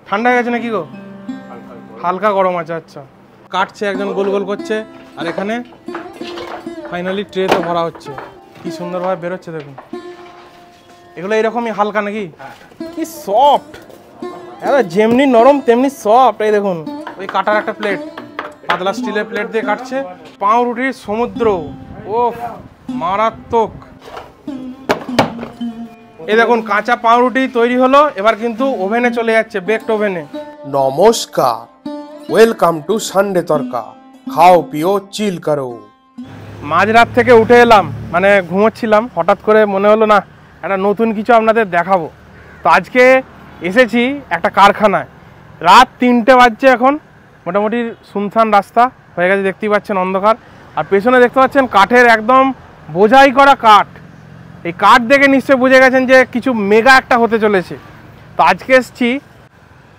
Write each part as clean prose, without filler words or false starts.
ঠান্ডা হয়ে গেছে নাকি গো? হালকা গরম আছে। আচ্ছা, কাটছে একজন, গোল গোল করছে, আর এখানে ফাইনালি ট্রেতে ভরা হচ্ছে। কি সুন্দরভাবে বেরোচ্ছে দেখুন। এগুলো এরকমই হালকা নাকি? কি সফট, যেমনি নরম তেমনি সফট। এই দেখুন, ওই কাটার একটা প্লেট, পাতলা স্টিলের প্লেট দিয়ে কাটছে। পাউরুটির সমুদ্র, ও মারাত্মক। এই দেখুন, কাঁচা পাউরুটি তৈরি হলো, এবার কিন্তু ওভেনে চলে যাচ্ছে, বেকড ওভেনে। নমস্কার, ওয়েলকাম টু সানডে তরকা। খাও পিও চিল করো। মাঝরাত থেকে উঠে এলাম, মানে ঘুমোচ্ছিলাম, হঠাৎ করে মনে হলো না একটা নতুন কিছু আপনাদের দেখাবো। তো আজকে এসেছি একটা কারখানায়। রাত 3টে বাজছে এখন, মোটামুটি শুনশান রাস্তা হয়ে গেছে, দেখতেই পাচ্ছেন অন্ধকার। আর পেছনে দেখতে পাচ্ছেন কাঠের একদম বোঝাই করা কাঠ। এই কাঠ দেখে নিশ্চয়ই বুঝে গেছেন যে কিছু মেগা একটা হতে চলেছে। তো আজকে এসেছি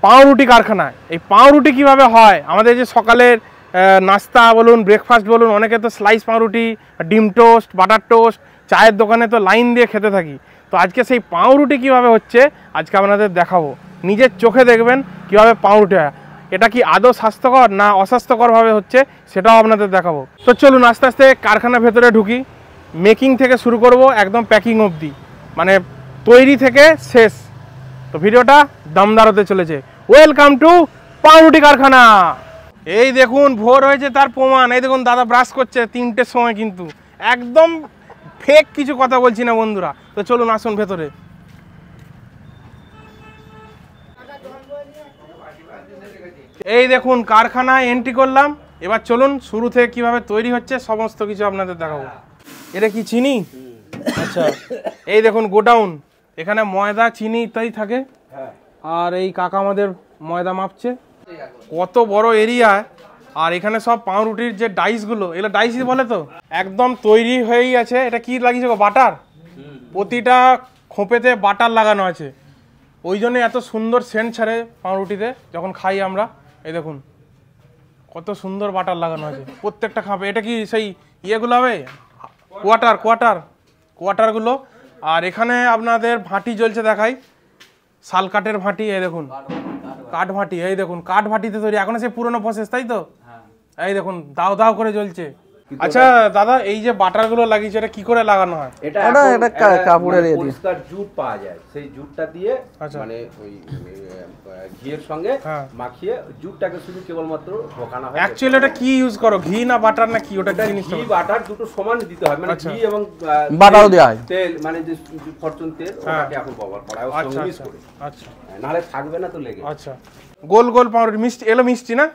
পাউরুটি কারখানায়। এই পাউরুটি কিভাবে হয়, আমাদের যে সকালের নাস্তা বলুন, ব্রেকফাস্ট বলুন, অনেকে তো স্লাইস পাউরুটি, ডিম টোস্ট, বাটার টোস্ট, চায়ের দোকানে তো লাইন দিয়ে খেতে থাকি। তো আজকে সেই পাউরুটি কিভাবে হচ্ছে আজকে আপনাদের দেখাবো। নিজের চোখে দেখবেন কিভাবে পাউরুটি হয়। এটা কি আদৌ স্বাস্থ্যকর না অস্বাস্থ্যকরভাবে হচ্ছে সেটাও আপনাদের দেখাবো। তো চলুন আস্তে আস্তে কারখানার ভেতরে ঢুকি। মেকিং থেকে শুরু করব একদম প্যাকিং অবধি, মানে তৈরি থেকে শেষ। তো ভিডিওটা দমদার হতে চলেছে। ওয়েলকাম টু পাউরুটি কারখানা। এই দেখুন, ভোর হয়েছে তার প্রমাণ। এই দেখুন, দাদা ব্রাশ করছে 3টের সময়, কিন্তু একদম ফেক কিছু কথা বলছি না বন্ধুরা। তো চলুন আসুন ভেতরে। এই দেখুন, কারখানায় এন্ট্রি করলাম। এবার চলুন শুরু থেকে কিভাবে তৈরি হচ্ছে সমস্ত কিছু আপনাদের দেখাবো। এটা কি চিনি? আচ্ছা, এই দেখুন গোডাউন, এখানে ময়দা, চিনি ইত্যাদি থাকে। আর এই কাকা আমাদের ময়দা মাপছে। কত বড় এরিয়া। আর এখানে সব পাউরুটির যে ডাইসগুলো, এগুলো ডাইসই বলে তো, একদম তৈরি হয়েই আছে। এটা কি লাগিয়েছে গো? বাটার। প্রতিটা খোপেতে বাটার লাগানো আছে, ওই জন্য এত সুন্দর সেন্ট ছাড়ে পাউরুটিতে যখন খাই আমরা। এই দেখুন কত সুন্দর বাটার লাগানো আছে প্রত্যেকটা খাপে। এটা কি সেই ইয়েগুলো হবে, কোয়াটারগুলো। আর এখানে আপনাদের ভাটি জ্বলছে, দেখাই, শাল কাঠের ভাটি। এই দেখুন কাঠ ভাটি, এই দেখুন কাঠ ভাটিতে তৈরি, এখনো সেই পুরনো প্রসেস, তাই তো? এই দেখুন দাও দাও করে জ্বলছে। আচ্ছা দাদা, এই যে বাটার গুলো লাগিয়েছে, এটা কি করে লাগানো হয়? এটা কাপড়ের পরিষ্কার জুট পাওয়া যায়, সেই জুটটা দিয়ে মানে ওই ঘিয়ের সঙ্গে মাখিয়ে জুটটাকে শুধু কেবলমাত্র ঢোকানো হয়। অ্যাকচুয়ালি এটা কি ইউজ করো, ঘি না বাটার না কি? ওটা কি জিনিস? ঘি বাটার দুটো সমান দিতে হয়, মানে ঘি এবং বাটারও দেয়া হয়। তেল, মানে যে ফরচুন তেল, ওটাকে এখন ব্যবহার করা হয় ওর সঙ্গে মিক্স করে। আচ্ছা, নালে থাকবে না তো লেগে। আচ্ছা, গোল গোল পাউরুটি, মিষ্টি, এগুলো মিষ্টি না?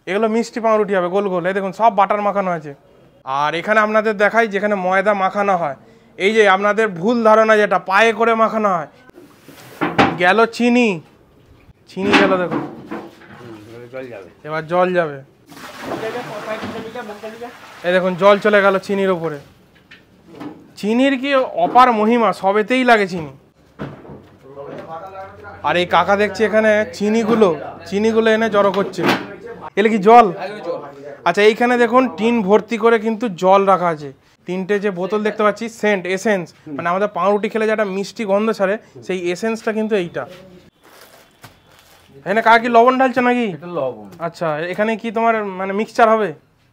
এগুলো মিষ্টি পাউরুটি হবে, গোল গোল। এই দেখুন সব বাটার মাখানো আছে। আর এখানে আপনাদের দেখাই যেখানে ময়দা মাখানো হয়, এই যে আপনাদের ভুল ধারণা যেটা পায়ে করে মাখানো হয়। গেল চিনি, চিনি গেল, দেখুন এবার জল যাবে। এই দেখুন জল চলে গেল চিনির ওপরে। চিনির কি অপার মহিমা, সবেতেই লাগে চিনি। আর এই কাকা দেখছি এখানে চিনিগুলো এনে জড়ো করছে। এলে কি জল? আচ্ছা, এইখানে দেখুন টিন ভর্তি করে কিন্তু জল রাখা আছে। 3টে যে বোতল দেখতে পাচ্ছি, সেন্ট এসেন্স, মানে আমাদের পাউরুটি খেলে যেটা মিষ্টি গন্ধ ছাড়ে, সেই এসেন্সটা কিন্তু এইটা। এখানে কাকা কি লবণ ঢালছে নাকি? লবণ। আচ্ছা, এখানে কি তোমার মানে মিক্সচার হবে?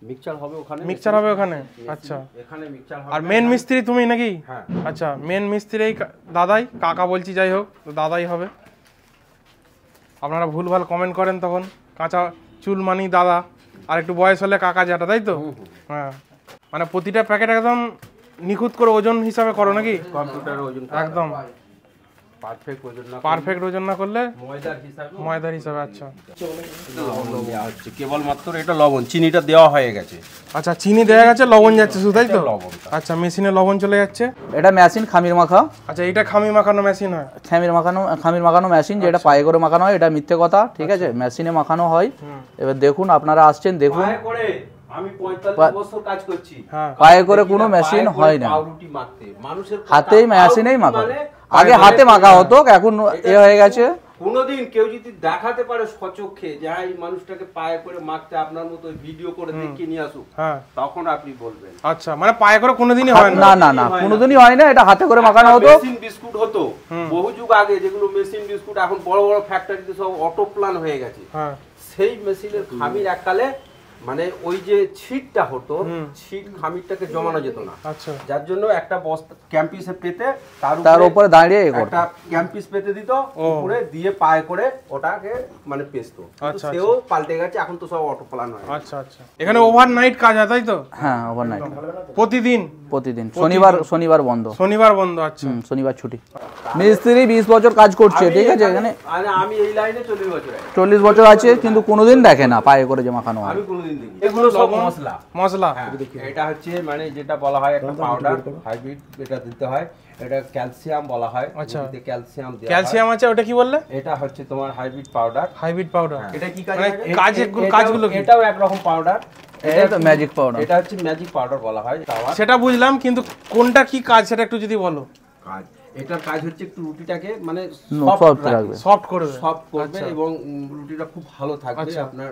মিক্সচার হবে ওখানে। আচ্ছা, এখানে মিক্সচার হবে। আর মেন মিস্ত্রি তুমি নাকি? হ্যাঁ। আচ্ছা, মেন মিস্ত্রি এই দাদাই, কাকা বলছি যাই হোক, দাদাই হবে। আপনারা ভুলভাল কমেন্ট করেন তখন, কাঁচা চুল মানি দাদা, আর একটু বয়স হলে কাকা যেটা, তাই তো? হ্যাঁ, মানে প্রতিটা প্যাকেট একদম নিখুঁত করে ওজন হিসাবে করো নাকি? কম্পিউটারে ওজন একদম পারফেক্ট ওজন না করলে ময়দার হিসাবে। আচ্ছা, কেবলমাত্র এটা লবণ, চিনিটা দেওয়া হয়ে গেছে। আচ্ছা, চিনি দেওয়া গেছে, লবণ যাচ্ছে শুধু, তাই তো? আচ্ছা, মেশিনে লবণ চলে যাচ্ছে। এটা মেশিন খামির মাখা। আচ্ছা, এটা খামি মাখানো মেশিন হয়? খামির মাখানো মেশিন, যেটা পায়ে করে মাখানো হয়। এটা মিথ্যে কথা, ঠিক আছে? মেশিনে মাখানো হয়। এবার দেখুন, আপনারা আসছেন দেখুন, আমি 45 বছর কাজ করছি, পায়ে করে কোনো মেশিন হয় না, হাতেই মেশিনেই মাখা। আগে হাতে মাখা হতো, এখন এ হয়ে গেছে কোনোদিন কেউ যদি দেখাতে পারে সচক্ষে যে হ্যাঁ এই মানুষটাকে পায়ে করে মাখতে আপনার মতো ভিডিও করে দেখিয়ে নিয়ে আসুক, তখন আপনি বলবেন। আচ্ছা, মানে পায়ে করে কোনোদিনই হয় না? না না, কোনোদিনই হয় না, এটা হাতে করে মাখানো হতো। মেশিন বিস্কুট হতো বহু যুগ আগে, যেগুলো মেশিন বিস্কুট এখন বড় বড় ফ্যাক্টরিতে সব অটো প্ল্যান হয়ে গেছে। সেই মেশিনের খামির এককালে মানে ওই যে ছিটটা হতো, ছিট খামিরটাকে জমানো যেত না। আচ্ছা, যার জন্য একটা বস্তা ক্যাম্পিসে পেতে তার উপরে দাঁড়িয়ে একটা ক্যাম্পিস পেতে দিত, উপরে দিয়ে পায়ে করে ওটাকে মানে পেছতো। সেও পাল্টে গেছে, এখন তো সব অটো প্ল্যান হয়। আচ্ছা আচ্ছা, এখানে ওভারনাইট কাজ হয় তাই তো? হ্যাঁ, ওভারনাইট প্রতিদিন। শনিবার বন্ধ। শনিবার বন্ধ, আচ্ছা, শনিবার ছুটি। মিস্ত্রি 20 বছর কাজ করছে, ঠিক আছে, এখানে আমি এই লাইনে 40 বছর আছে, কিন্তু কোনোদিন দেখে না পায়ে করে যে মাখানো হয়। আমি কোনোদিন দেখি। এগুলো সব মশলা। এটা হচ্ছে মানে যেটা বলা হয় একটা পাউডার হাইব্রিড, এটা দিতে হয়। এটা ক্যালসিয়াম বলা হয়। আচ্ছা, ক্যালসিয়াম দেয়া হয়। ক্যালসিয়াম আছে, ওটা কি বললে? এটা হচ্ছে তোমার হাইব্রিড পাউডার। এটা কি কাজগুলো কি? এটাও এক রকম পাউডার। এটা ম্যাজিক পাউডার। এটা হচ্ছে ম্যাজিক পাউডার বলা হয়। সেটা বুঝলাম, কিন্তু কোনটা কি কাজ সেটা একটু যদি বলো। কাজ, এটার কাজ হচ্ছে একটু রুটিটাকে মানে সফট করবে এবং রুটিটা খুব ভালো থাকবে, আপনার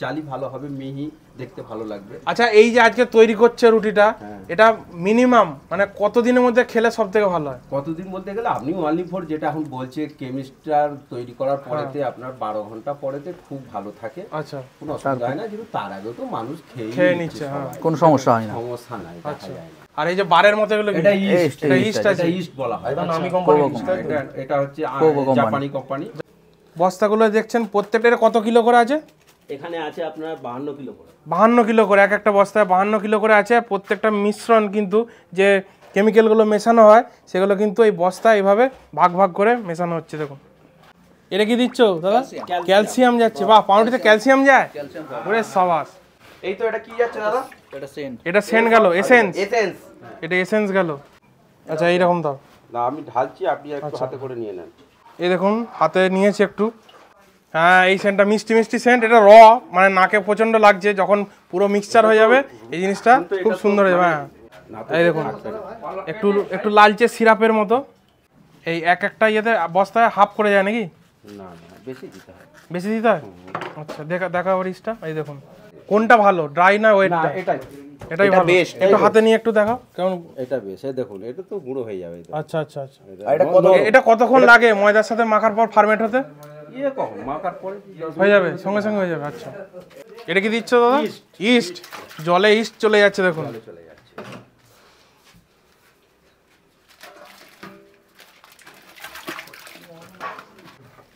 জালি ভালো হবে, মিহি দেখতে ভালো লাগবে। আচ্ছা, এই যে আজকে তৈরি করছে রুটিটা, এটা মিনিমাম মানে কতদিনের মধ্যে খেলে সব থেকে ভালো হয়? কতদিন বলতে গেলে আপনি অনলি ফর যেটা এখন বলছে কেমিস্টার তৈরি করার পরেতে আপনার 12 ঘন্টা পরেতে খুব ভালো থাকে। আচ্ছা, কোনো অসুবিধা হয় না, যেহেতু তার আগে তো মানুষ খেয়ে নিচ্ছে, কোনো সমস্যা হয় না, সমস্যা নাই, দেখা যায় না। আর এই যে বারের মতো এগুলো এটা ইস্ট বলা হয়। এটা হচ্ছে জাপানি কোম্পানি। বস্তাগুলো দেখছেন প্রত্যেকটা কত কিলো করে আছে? এখানে আছে আপনার 52 কিলো করে। 52 কিলো করে, এক একটা বস্তায় 52 কিলো করে আছে। প্রত্যেকটা মিশ্রণ কিন্তু যে কেমিক্যালগুলো মেশানো হয় সেগুলো কিন্তু এই বস্তায় এইভাবে ভাগ ভাগ করে মেশানো হচ্ছে। দেখুন, এটা কি দিচ্ছ দাদা? ক্যালসিয়াম যাচ্ছে। বাহ, পাউরুটিতে ক্যালসিয়াম যায়? ওরে সাবাস। এই তো এটা কি যাচ্ছে দাদা? এটা সেন্ট গেল, এসেন্স। এটা এসেন্স গেল। আচ্ছা, এইরকম দাও না, আমি ঢালছি, আপনি একটু হাতে করে নিয়ে নেন। এই দেখুন, হাতে নিয়েছি একটু। হ্যাঁ, এই সেন্টটা মিষ্টি মিষ্টি সেন্ট। এটা র মানে নাকে প্রচন্ড লাগছে, যখন পুরো মিক্সচার হয়ে যাবে এই জিনিসটা খুব সুন্দর হয়ে যাবে। হ্যাঁ, এই দেখুন, একটু লালচে সিরাপের মতো। এই এক একটা ইয়েতে বস্তায় হাফ করে যায় নাকি? না, বেশি দিতে হয়। বেশি দিতে হয়? আচ্ছা, দেখা ওরিসটা। এই দেখুন, কোনটা ভালো, ড্রাই না ওয়েটটা? এটাই ভালো। একটু হাতে নিয়ে একটু দেখাও কেমন। এটা বেশ, এই দেখুন, এটা তো গুঁড়ো হয়ে যাবে। আচ্ছা আচ্ছা আচ্ছা, এটা কতক্ষণ লাগে ময়দার সাথে মাখার পর ফার্মেন্ট হতে? মাখার পরে হয়ে যাবে, সঙ্গে সঙ্গে হয়ে যাবে। আচ্ছা, এটা কি দিচ্ছ দাদা? ইস্ট। জলে ইস্ট চলে যাচ্ছে, দেখুন।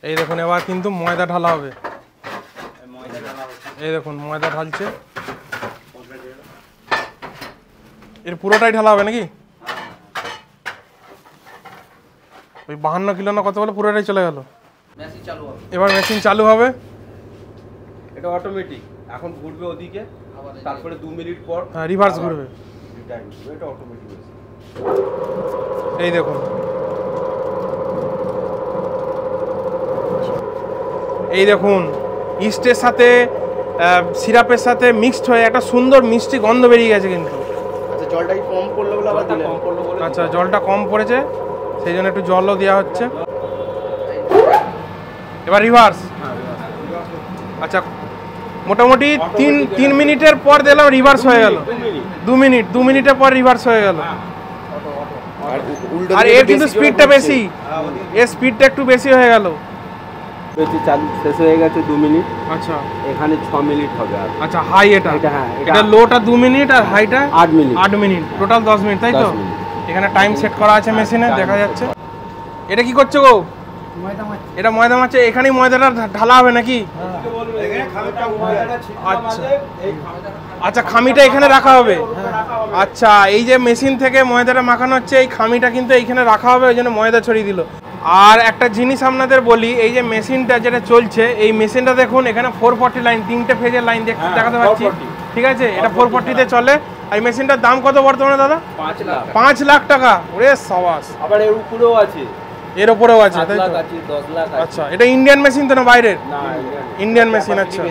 এই দেখুন, এবার কিন্তু ময়দা ঢালা হবে। এই দেখুন, ময়দা ঢালছে। এর পুরোটাই ঢালা হবে নাকি? ওই 52 কিলো না কত বলে পুরোটাই চলে গেল। এবার মেশিন চালু হবে। এটা অটোমেটিক, এখন ঘুরবে ওদিকে, তারপরে 2 মিনিট পর রিভার্স ঘুরবে। এটা অটোমেটিক। এই দেখুন, এই দেখুন, ইস্টের সাথে সিরাপের সাথে মিক্সড হয়ে একটা সুন্দর মিষ্টি গন্ধ বেরিয়ে গেছে। কিন্তু জলটা কম পড়লো বলে আবার দিলেন। আচ্ছা, জলটা কম পড়েছে, সেই জন্য একটু জলও দেওয়া হচ্ছে। এবার রিভার্স। আচ্ছা, মোটামুটি 3 মিনিটের পর দিলাম, রিভার্স হয়ে গেল। 2 মিনিটের পর রিভার্স হয়ে গেল। আর এর কিন্তু স্পিডটা বেশি, এর স্পিডটা একটু বেশি হয়ে গেল। চালু শেষ হয়ে গেছে 2 মিনিট। আচ্ছা, এখানে 6 মিনিট হবে। আচ্ছা, হাই এটা লোটা 2 মিনিট আর হাইটা 8 মিনিট, টোটাল 10 মিনিট, তাই তো? এখানে টাইম সেট করা আছে মেশিনে, দেখা যাচ্ছে। এটা কি করছো গো? এটা ময়দা মাছে। এখানেই ময়দাটা ঢালা হবে নাকি? আচ্ছা আচ্ছা, খামিটা এখানে রাখা হবে। আচ্ছা, এই যে মেশিন থেকে ময়দাটা মাখানো হচ্ছে, এই খামিটা কিন্তু এইখানে রাখা হবে, ওই জন্য ময়দা ছড়িয়ে দিল। আর একটা জিনিস আপনাদের বলি, এই যে মেশিনটা যেটা চলছে, এই মেশিনটা দেখুন, এখানে 440 লাইন, 3টে ফেজের লাইন দেখাতে পাচ্ছি, ঠিক আছে? এটা 440-তে চলে। এই মেশিনটার দাম কত বর্তমানে দাদা? 5 লাখ টাকা। ওরে সাবাস। আবার এর উপরেও আছে, এর উপরেও আছে, তাই তো? 10 লাখ। আচ্ছা, এটা ইন্ডিয়ান মেশিন তো না বাইরের? না, ইন্ডিয়ান মেশিন। আচ্ছা,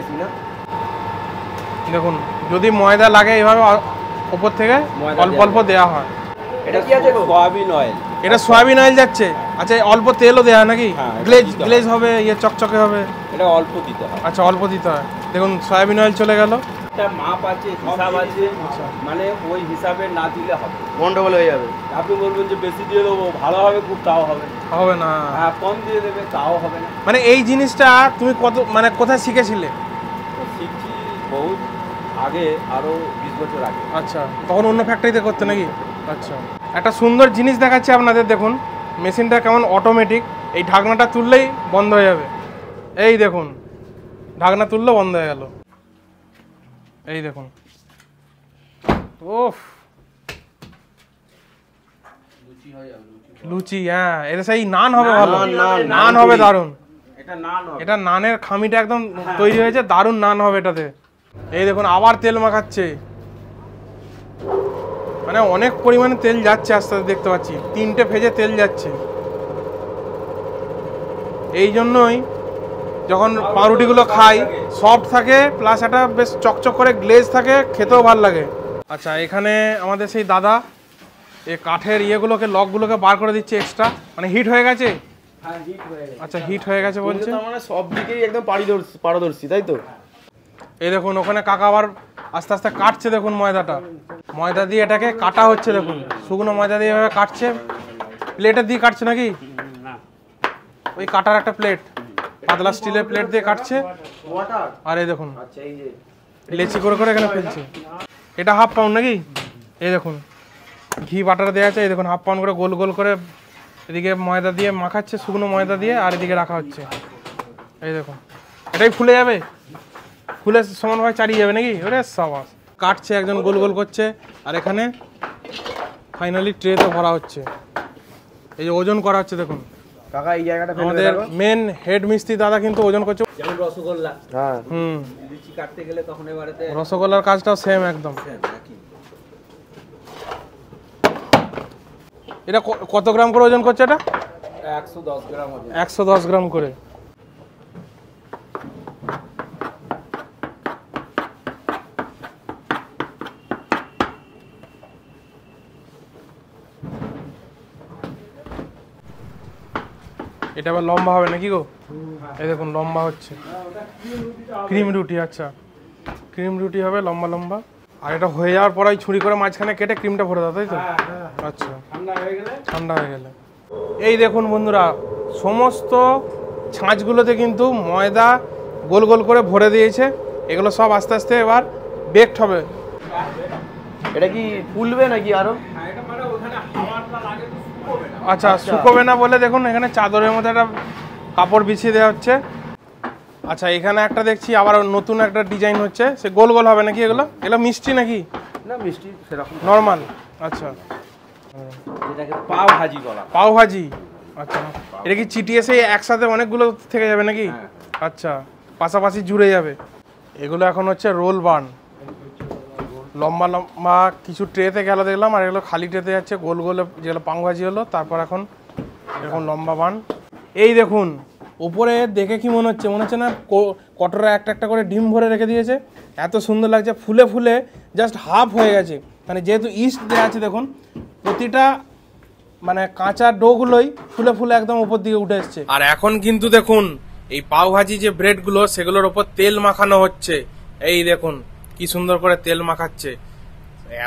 দেখুন, যদি ময়দা লাগে এইভাবে উপর থেকে অল্প অল্প দেওয়া হয়। এটা কি আছে? Soybean oil. এটা সয়াবিন অয়েল যাচ্ছে। আচ্ছা অল্প তেলও দেয়া নাকি? হ্যাঁ, গ্লেজ দিতে হয়। গ্লেজ হবে, ইয়ে চকচকে হবে। এটা অল্প দিতে হয়। আচ্ছা অল্প দিতে হয়। দেখুন সয়াবিন অয়েল চলে গেল। একটা মাপ আছে, হিসাব আছে, মানে ওই হিসাবে না দিলে হবে, গন্ডগোল হয়ে যাবে। আপনি বলবেন যে বেশি দিয়ে দেবো, ভালো হবে খুব, তাও হবে না। হবে না। হ্যাঁ, কম দিয়ে দেবে, তাও হবে না। মানে এই জিনিসটা তুমি কত মানে কোথায় শিখেছিলে? তো শিখছি বহুত আগে, আরো 20 বছর আগে। আচ্ছা তখন অন্য ফ্যাক্টরিতে করতে নাকি? আচ্ছা একটা সুন্দর জিনিস দেখাচ্ছি আপনাদের, দেখুন মেশিনটা কেমন অটোমেটিক। এই ঢাকনাটা তুললেই বন্ধ হয়ে যাবে। এই দেখুন ঢাকনা তুললেও বন্ধ হয়ে গেল। এই দেখুন, ওফ লুচি। হ্যাঁ এটা সেই নান হবে, ভালো নান হবে, দারুণ। এটা নান হবে। এটা নানের খামিটা একদম তৈরি হয়েছে, দারুণ নান হবে এটাতে। এই দেখুন আবার তেল মাখাচ্ছে, মানে অনেক পরিমাণে তেল যাচ্ছে আস্তে আস্তে, দেখতে পাচ্ছি 3টে ফেজে তেল যাচ্ছে। এই জন্যই যখন পাউরুটিগুলো খাই সফট থাকে, প্লাস একটা বেশ চকচক করে গ্লেজ থাকে, খেতেও ভালো লাগে। আচ্ছা এখানে আমাদের সেই দাদা এই কাঠের ইয়েগুলোকে, লকগুলোকে বার করে দিচ্ছে এক্সট্রা, মানে হিট হয়ে গেছে। হ্যাঁ, হিট হয়ে গেছে। আচ্ছা হিট হয়ে গেছে বলছে। তার মানে সব দিকেই একদম পারদর্শী, তাই তো? এই দেখুন ওখানে কাকা আবার আস্তে আস্তে কাটছে, দেখুন ময়দাটা, ময়দা দিয়ে এটাকে কাটা হচ্ছে। দেখুন শুকনো ময়দা দিয়ে এভাবে কাটছে, প্লেটের দিয়ে কাটছে নাকি? ওই কাটার একটা প্লেট, পাতলা স্টিলের প্লেট দিয়ে কাটছে। আর এই দেখুন লেচি করে করে এখানে ফেলছে। এটা হাফ পাউন্ড নাকি? এই দেখুন ঘি বাটার দেওয়া আছে। এই দেখুন হাফ পাউন্ড করে গোল গোল করে এদিকে ময়দা দিয়ে মাখাচ্ছে, শুকনো ময়দা দিয়ে, আর এদিকে রাখা হচ্ছে। এই দেখুন এটাই ফুলে যাবে, ফুলে সমানভাবে চারিয়ে যাবে নাকি? ওরে সাবাস, কাটছে একজন, গোল গোল করছে, আর এখানে ফাইনালি ট্রেতে ভরা হচ্ছে। এই যে ওজন করা হচ্ছে, দেখুন কাকা এই জায়গাটা আমাদের মেন হেড মিস্ত্রি দাদা কিন্তু ওজন করছে। যেমন রসগোল্লা, হ্যাঁ লুচি কাটতে গেলে তখন এবারেতে রসগোল্লার কাজটাও সেম একদম। এটা কত গ্রাম করে ওজন করছে? এটা 110 গ্রাম ওজন। 110 গ্রাম করে। এটা আবার লম্বা হবে নাকি গো? এই দেখুন লম্বা হচ্ছে, ক্রিম রুটি। আচ্ছা ক্রিম রুটি হবে লম্বা লম্বা। আর এটা হয়ে যাওয়ার পর ছুরি করে মাঝখানে কেটে ক্রিমটা ভরে দাও, তাই তো? আচ্ছা ঠান্ডা হয়ে গেলে। এই দেখুন বন্ধুরা, সমস্ত ছাঁচগুলোতে কিন্তু ময়দা গোল গোল করে ভরে দিয়েছে। এগুলো সব আস্তে আস্তে এবার বেকড হবে। এটা কি ফুলবে নাকি আরো? আচ্ছা শুকোবে না বলে দেখুন এখানে চাদরের মধ্যে একটা কাপড় বিছিয়ে দেওয়া হচ্ছে। আচ্ছা এখানে একটা দেখছি আবার নতুন একটা ডিজাইন হচ্ছে, সে গোল গোল হবে নাকি? এগুলো এগুলো মিষ্টি নাকি? না, মিষ্টি সেরকম নর্মাল। আচ্ছা যেটাকে পাও ভাজি বলা। পাও ভাজি। আচ্ছা এটা কি চিটিয়ে সেই একসাথে অনেকগুলো থেকে যাবে নাকি? আচ্ছা পাশাপাশি জুড়ে যাবে। এগুলো এখন হচ্ছে রোল বান, লম্বা লম্বা কিছু ট্রেতে গেল দেখলাম, আর এগুলো খালি ট্রেতে যাচ্ছে গোল গোল, যেগুলো পাও ভাজি হলো। তারপর এখন এরকম লম্বা বান। এই দেখুন উপরে দেখে কি মনে হচ্ছে? মনে হচ্ছে না কটরা একটা একটা করে ডিম ভরে রেখে দিয়েছে, এত সুন্দর লাগছে। ফুলে ফুলে জাস্ট হাফ হয়ে গেছে, মানে যেহেতু ইস্ট দেওয়া আছে দেখুন, প্রতিটা মানে কাঁচা ডোগুলোই ফুলে ফুলে একদম উপর দিকে উঠে এসছে। আর এখন কিন্তু দেখুন এই পাও ভাজি যে ব্রেডগুলো, সেগুলোর উপর তেল মাখানো হচ্ছে। এই দেখুন কি সুন্দর করে তেল মাখাচ্ছে।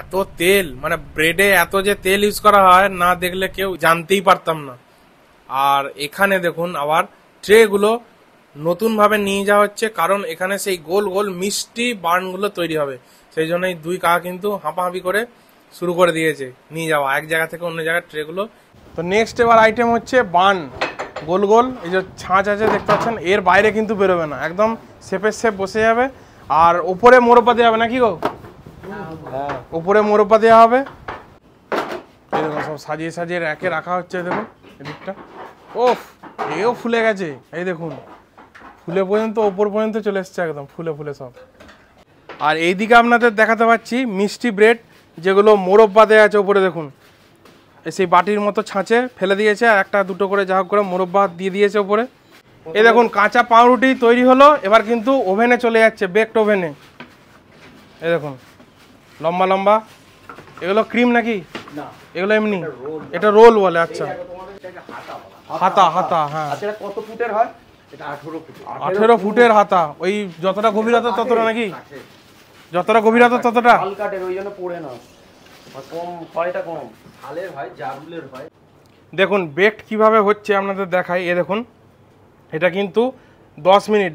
এত তেল, মানে ব্রেডে এত যে তেল ইউজ করা হয় না দেখলে কেউ জানতেই পারতাম না। আর এখানে দেখুন আবার ট্রেগুলো নতুন ভাবে নিয়ে যাওয়া হচ্ছে, কারণ এখানে সেই গোল গোল মিষ্টি বানগুলো তৈরি হবে। সেই জন্যই দুই কাকা কিন্তু হাঁপাহাঁপি করে শুরু করে দিয়েছে নিয়ে যাওয়া এক জায়গা থেকে অন্য জায়গায় ট্রেগুলো। তো নেক্সট এবার আইটেম হচ্ছে বান, গোল গোল। এই যে ছাঁচ আছে দেখতে পাচ্ছেন, এর বাইরে কিন্তু বেরোবে না, একদম শেপের শেপ বসে যাবে। আর উপরে মোরব্বা দেওয়া হবে নাকি গো? উপরে মোরব্বা দেওয়া হবে। এই দেখুন সব সাজিয়ে সাজিয়ে র্যাকে রাখা হচ্ছে, দেখুন এদিকটা। ওফ এও ফুলে গেছে, এই দেখুন ফুলে পর্যন্ত ওপর পর্যন্ত চলে এসছে, একদম ফুলে ফুলে সব। আর এইদিকে আপনাদের দেখাতে পাচ্ছি মিষ্টি ব্রেড, যেগুলো মোরব্বা দেওয়া আছে উপরে, দেখুন সেই বাটির মতো ছাঁচে ফেলে দিয়েছে, আর একটা দুটো করে যা হোক করে মোরব্বা দিয়ে দিয়েছে উপরে। এই দেখুন কাঁচা পাউরুটি তৈরি হলো, এবার কিন্তু ওভেনে চলে যাচ্ছে, বেকড ওভেনে। এই দেখুন লম্বা লম্বা, এগুলো ক্রিম নাকি? না এগুলো এমনি, এটা রোল বলে। আচ্ছা, হাতা হাতা, হ্যাঁ। আচ্ছা এটা কত ফুটের হয়? এটা 18 ফুট। 18 ফুটের হাতা। ওই যতটা গভীরতা ততটা নাকি? যতটা গভীরতা ততটা। হাল কাটের ওই জন্য পড়ে না, কম ক্ষয়টা কম। হালের হয়, জারুলের হয়। দেখুন বেকড কিভাবে হচ্ছে আপনাদের দেখাই। এ দেখুন, এটা কিন্তু 10 মিনিট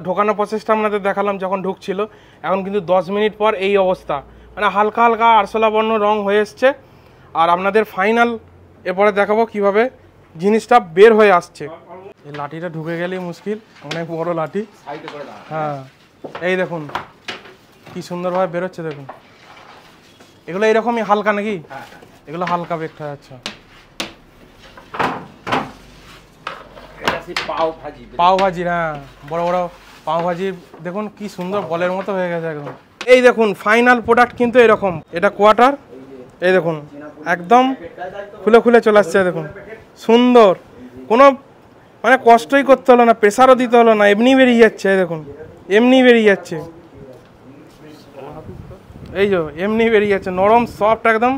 ঢোকানো প্রসেসটা আপনাদের দেখালাম যখন ঢুকছিল। এখন কিন্তু 10 মিনিট পর এই অবস্থা, মানে হালকা হালকা আরশোলা বর্ণ রং হয়ে এসছে। আর আপনাদের ফাইনাল এরপরে দেখাবো কিভাবে জিনিসটা বের হয়ে আসছে। এই লাঠিটা ঢুকে গেলেই মুশকিল, অনেক বড় লাঠি। হ্যাঁ, এই দেখুন কি সুন্দরভাবে বেরোচ্ছে। দেখুন এগুলো এইরকমই হালকা নাকি? এগুলো হালকা বেকড হয়ে যাচ্ছে। এটা সেই পাও ভাজি। পাও ভাজির, হ্যাঁ, বড় বড় পাও ভাজির। দেখুন কি সুন্দর বলের মতো হয়ে গেছে একদম। এই দেখুন ফাইনাল প্রোডাক্ট কিন্তু এরকম। এটা কোয়ার্টার, এই দেখুন একদম খুলে খুলে চলে আসছে। দেখুন সুন্দর, কোনো মানে কষ্টই করতে হলো না, প্রেসারও দিতে হলো না, এমনি বেরিয়ে যাচ্ছে। এই দেখুন এমনি বেরিয়ে যাচ্ছে, এই যে এমনি বেরিয়ে যাচ্ছে, নরম সফট একদম।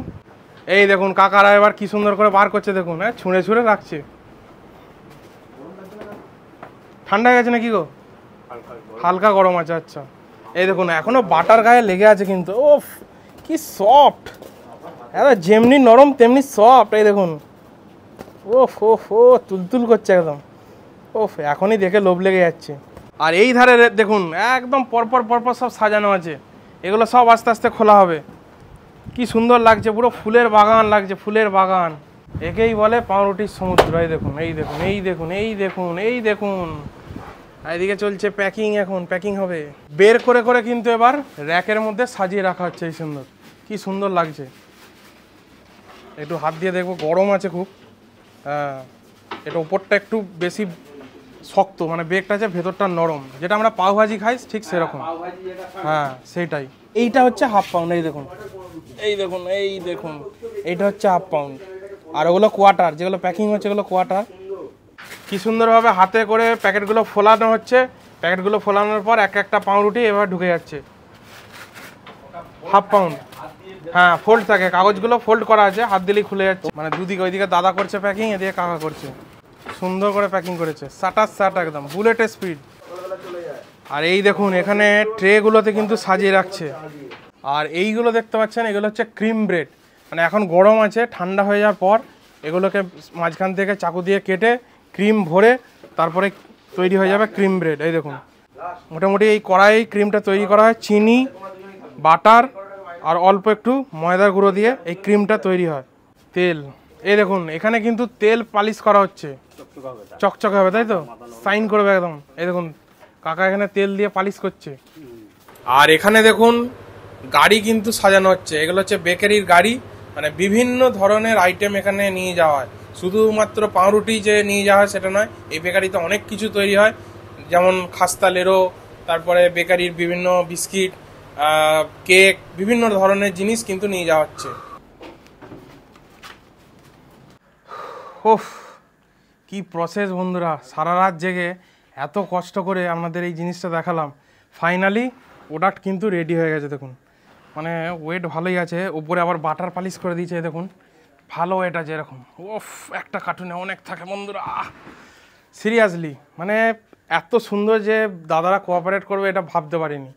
এই দেখুন কাকারা এবার কি সুন্দর করে বার করছে। দেখুন, হ্যাঁ, ছুঁড়ে ছুঁড়ে রাখছে। ঠান্ডা হয়ে গেছে নাকি গো? হালকা গরম আছে। আচ্ছা, এই দেখুন এখনো বাটার গায়ে লেগে আছে কিন্তু। ওফ কি সফট, যেমনি নরম তেমনি সফট। এই দেখুন, ওফ ওফ ও তুলতুল করছে একদম। ওফ, এখনই দেখে লোভ লেগে যাচ্ছে। আর এই ধারে দেখুন একদম পরপর পরপর সব সাজানো আছে। এগুলো সব আস্তে আস্তে খোলা হবে। কি সুন্দর লাগছে, পুরো ফুলের বাগান লাগছে, ফুলের বাগান। একেই বলে পাউরুটির সমুদ্র। এই দেখুন, এই দেখুন, এই দেখুন, এই দেখুন, এই দেখুন, এইদিকে চলছে প্যাকিং। এখন প্যাকিং হবে, বের করে করে কিন্তু এবার র্যাকের মধ্যে সাজিয়ে রাখা হচ্ছে। এই সুন্দর, কি সুন্দর লাগছে। একটু হাত দিয়ে দেখবো, গরম আছে খুব। হ্যাঁ, এটা উপরটা একটু বেশি শক্ত, মানে বেকটা আছে, ভেতরটা নরম, যেটা আমরা পাও ভাজি খাই ঠিক সেরকম। হ্যাঁ সেইটাই। এইটা হচ্ছে হাফ পাউন্ড। এই দেখুন, এই দেখুন, এই দেখুন, এইটা হচ্ছে হাফ পাউন্ড। আর ওগুলো কোয়ার্টার, যেগুলো প্যাকিং হচ্ছে ওগুলো কোয়ার্টার। কি সুন্দরভাবে হাতে করে প্যাকেটগুলো ফোলানো হচ্ছে। প্যাকেটগুলো ফোলানোর পর এক একটা পাউরুটি এবার ঢুকে যাচ্ছে। হাফ পাউন্ড, হ্যাঁ, ফোল্ড থাকে, কাগজগুলো ফোল্ড করা আছে, হাত দিলেই খুলে যাচ্ছে। মানে দুদিকে, ওইদিকে দাদা করছে প্যাকিং, এদিকে কাকা করছে। সুন্দর করে প্যাকিং করেছে, সাটার সাট একদম বুলেটের স্পিড। আর এই দেখুন এখানে ট্রেগুলোতে কিন্তু সাজিয়ে রাখছে। আর এইগুলো দেখতে পাচ্ছেন, এগুলো হচ্ছে ক্রিম ব্রেড। মানে এখন গরম আছে, ঠান্ডা হয়ে যাওয়ার পর এগুলোকে মাঝখান থেকে চাকু দিয়ে কেটে ক্রিম ভরে তারপরে তৈরি হয়ে যাবে ক্রিম ব্রেড। এই দেখুন মোটামুটি এই কড়াই ক্রিমটা তৈরি করা হয় চিনি, বাটার আর অল্প একটু ময়দার গুঁড়ো দিয়ে এই ক্রিমটা তৈরি হয়। তেল, এই দেখুন এখানে কিন্তু তেল পালিশ করা হচ্ছে, চকচকে হবে, তাই তো, সাইন করবে একদম। এই দেখুন কাকা এখানে তেল দিয়ে পালিশ করছে। আর এখানে দেখুন গাড়ি কিন্তু সাজানো হচ্ছে। এগুলো হচ্ছে বেকারির গাড়ি, মানে বিভিন্ন ধরনের আইটেম এখানে নিয়ে যাওয়া হয়। শুধুমাত্র পাউরুটি যে নিয়ে যাওয়া হয় সেটা নয়, এই বেকারিতে অনেক কিছু তৈরি হয়, যেমন খাস্তা লেরো, তারপরে বেকারির বিভিন্ন বিস্কিট, কেক, বিভিন্ন ধরনের জিনিস কিন্তু নিয়ে যাওয়া হচ্ছে। ওফ কি প্রসেস বন্ধুরা, সারা রাত জেগে এত কষ্ট করে আপনাদের এই জিনিসটা দেখালাম। ফাইনালি প্রোডাক্ট কিন্তু রেডি হয়ে গেছে। দেখুন মানে ওয়েট ভালোই আছে, উপরে আবার বাটার পালিশ করে দিয়েছে। দেখুন ভালো ওয়েট আছে এরকম। ওফ, একটা কার্টুনে অনেক থাকে বন্ধুরা, সিরিয়াসলি মানে এত সুন্দর যে দাদারা কোঅপারেট করবে এটা ভাবতে পারিনি।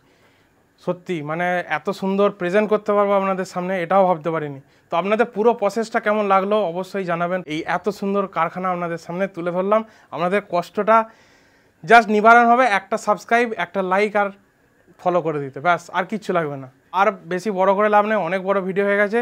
সত্যি মানে এত সুন্দর প্রেজেন্ট করতে পারবো আপনাদের সামনে, এটাও ভাবতে পারিনি। তো আপনাদের পুরো প্রসেসটা কেমন লাগলো অবশ্যই জানাবেন। এই এত সুন্দর কারখানা আপনাদের সামনে তুলে ধরলাম, আপনাদের কষ্টটা জাস্ট নিবারণ হবে একটা সাবস্ক্রাইব, একটা লাইক আর ফলো করে দিতে, ব্যাস আর কিচ্ছু লাগবে না। আর বেশি বড় করে লাভ নেই, অনেক বড় ভিডিও হয়ে গেছে।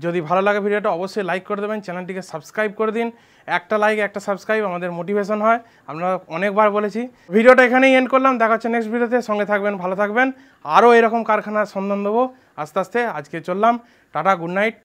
যদি ভালো লাগে ভিডিওটা অবশ্যই লাইক করে দেবেন, চ্যানেলটিকে সাবস্ক্রাইব করে দিন। একটা লাইক একটা সাবস্ক্রাইব আমাদের মোটিভেশন হয়, আমরা অনেকবার বলেছি। ভিডিওটা এখানেই এন্ড করলাম, দেখা হচ্ছে নেক্সট ভিডিওতে। সঙ্গে থাকবেন, ভালো থাকবেন, আরও এরকম কারখানার সন্ধান দেবো আস্তে আস্তে। আজকে চললাম, টাটা, গুড নাইট।